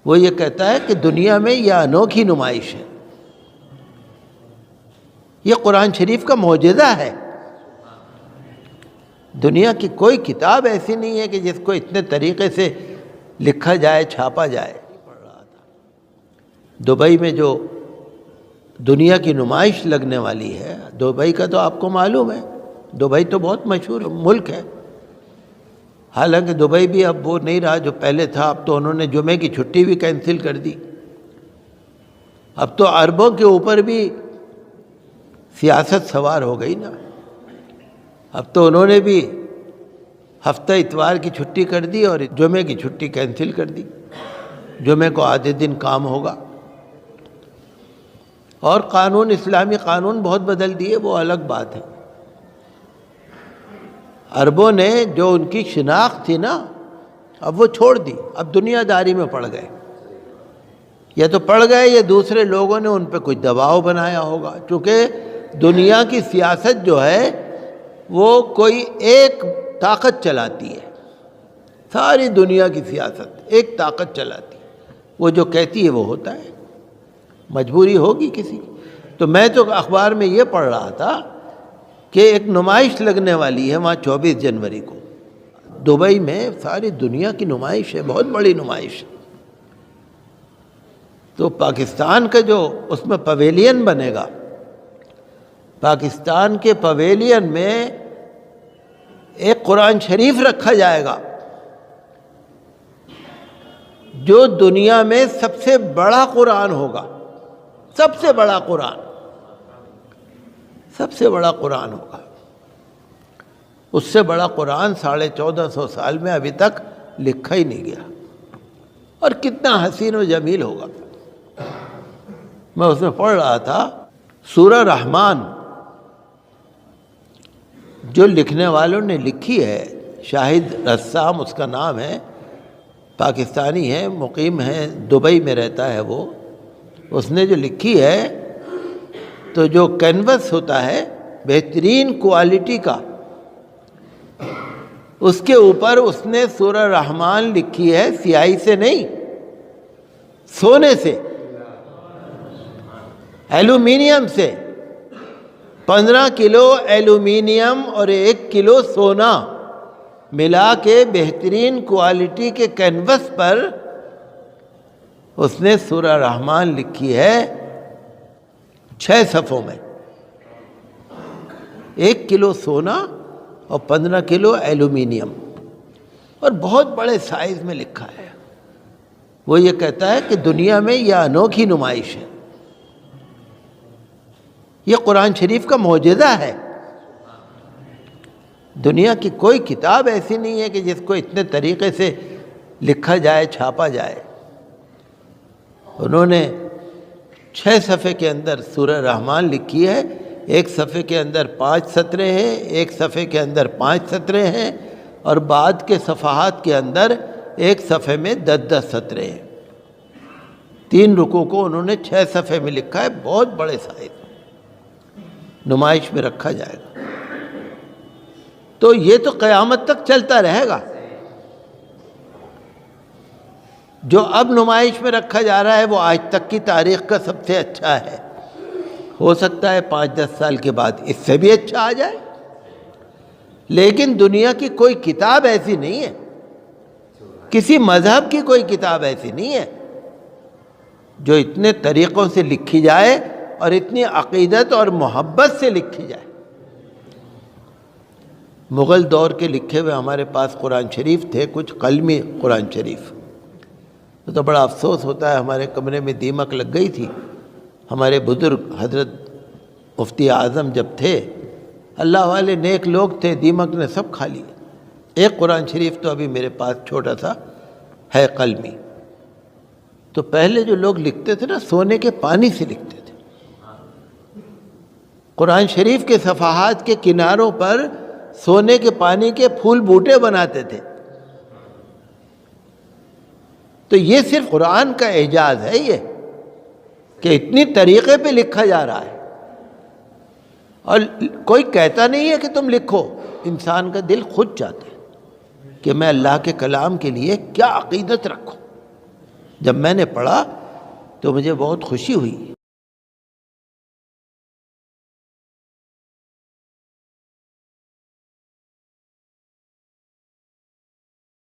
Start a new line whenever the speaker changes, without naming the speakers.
وہ یہ کہتا ہے کہ دنیا میں یہ انوکھی نمائش ہے، یہ قرآن شریف کا معجزہ ہے۔ دنیا کی کوئی کتاب ایسی نہیں ہے کہ جس کو اتنے طریقے سے لکھا جائے، چھاپا جائے۔ دبئی میں جو دنیا کی نمائش لگنے والی ہے، دبئی کا تو آپ کو معلوم ہے، دبئی تو بہت مشہور ملک ہے، حالانکہ دبئی بھی اب وہ نہیں رہا جو پہلے تھا، اب تو انہوں نے جمعے کی چھٹی بھی کینسل کر دی، اب تو عربوں کے اوپر بھی سیاست سوار ہو گئی نا، اب تو انہوں نے بھی ہفتہ اتوار کی چھٹی کر دی اور جمعے کی چھٹی کینسل کر دی، جمعے کو آدھے دن کام ہوگا۔ اور قانون، اسلامی قانون بہت بدل دیے، وہ الگ بات ہے۔ عربوں نے جو ان کی شناخت تھی نا، اب وہ چھوڑ دی، اب دنیا داری میں پڑ گئے، یا تو پڑ گئے یا دوسرے لوگوں نے ان پہ کچھ دباؤ بنایا ہوگا، چونکہ دنیا کی سیاست جو ہے وہ کوئی ایک طاقت چلاتی ہے، ساری دنیا کی سیاست ایک طاقت چلاتی ہے، وہ جو کہتی ہے وہ ہوتا ہے، مجبوری ہوگی کسی کی۔ تو میں تو اخبار میں یہ پڑھ رہا تھا کہ ایک نمائش لگنے والی ہے وہاں 24 جنوری کو، دبئی میں ساری دنیا کی نمائش ہے، بہت بڑی نمائش ہے۔ تو پاکستان کا جو اس میں پویلین بنے گا، پاکستان کے پویلین میں ایک قرآن شریف رکھا جائے گا جو دنیا میں سب سے بڑا قرآن ہوگا، سب سے بڑا قرآن، سب سے بڑا قرآن ہوگا۔ اس سے بڑا قرآن 1450 سال میں ابھی تک لکھا ہی نہیں گیا، اور کتنا حسین و جمیل ہوگا۔ میں اس میں پڑھ رہا تھا سورہ رحمان جو لکھنے والوں نے لکھی ہے، شاہد رسام اس کا نام ہے، پاکستانی ہے، مقیم ہے، دبئی میں رہتا ہے وہ، اس نے جو لکھی ہے تو جو کینوس ہوتا ہے بہترین کوالٹی کا، اس کے اوپر اس نے سورہ رحمان لکھی ہے، سیاہی سے نہیں، سونے سے، ایلومینیم سے، 15 کلو ایلومینیم اور 1 کلو سونا ملا کے بہترین کوالٹی کے کینوس پر اس نے سورہ رحمان لکھی ہے 6 صفحوں میں، 1 کلو سونا اور 15 کلو ایلومینیم، اور بہت بڑے سائز میں لکھا ہے۔ وہ یہ کہتا ہے کہ دنیا میں یہ انوکھی نمائش ہے، یہ قرآن شریف کا معجزہ ہے۔ دنیا کی کوئی کتاب ایسی نہیں ہے کہ جس کو اتنے طریقے سے لکھا جائے، چھاپا جائے۔ انہوں نے 6 صفحے کے اندر سورہ رحمان لکھی ہے، ایک صفحے کے اندر 5 سطریں ہیں، ایک صفحے کے اندر 5 سطریں ہیں، اور بعد کے صفحات کے اندر ایک صفحے میں 10 سطریں ہیں۔ 3 رکوع کو انہوں نے 6 صفحے میں لکھا ہے، بہت بڑے سائز، نمائش میں رکھا جائے گا۔ تو یہ تو قیامت تک چلتا رہے گا۔ جو اب نمائش میں رکھا جا رہا ہے وہ آج تک کی تاریخ کا سب سے اچھا ہے، ہو سکتا ہے 5-10 سال کے بعد اس سے بھی اچھا آ جائے، لیکن دنیا کی کوئی کتاب ایسی نہیں ہے، کسی مذہب کی کوئی کتاب ایسی نہیں ہے جو اتنے طریقوں سے لکھی جائے اور اتنی عقیدت اور محبت سے لکھی جائے۔ مغل دور کے لکھے ہوئے ہمارے پاس قرآن شریف تھے، کچھ قلمی قرآن شریف، تو بڑا افسوس ہوتا ہے، ہمارے کمرے میں دیمک لگ گئی تھی۔ ہمارے بزرگ حضرت مفتی اعظم جب تھے، اللہ والے نیک لوگ تھے، دیمک نے سب کھا لیے۔ ایک قرآن شریف تو ابھی میرے پاس چھوٹا سا ہے قلمی۔ تو پہلے جو لوگ لکھتے تھے نا، سونے کے پانی سے لکھتے تھے، قرآن شریف کے صفحات کے کناروں پر سونے کے پانی کے پھول بوٹے بناتے تھے۔ تو یہ صرف قرآن کا اعجاز ہے، یہ کہ اتنی طریقے پہ لکھا جا رہا ہے، اور کوئی کہتا نہیں ہے کہ تم لکھو، انسان کا دل خود چاہتا ہے کہ میں اللہ کے کلام کے لیے کیا عقیدت رکھوں۔ جب میں نے پڑھا تو مجھے بہت خوشی ہوئی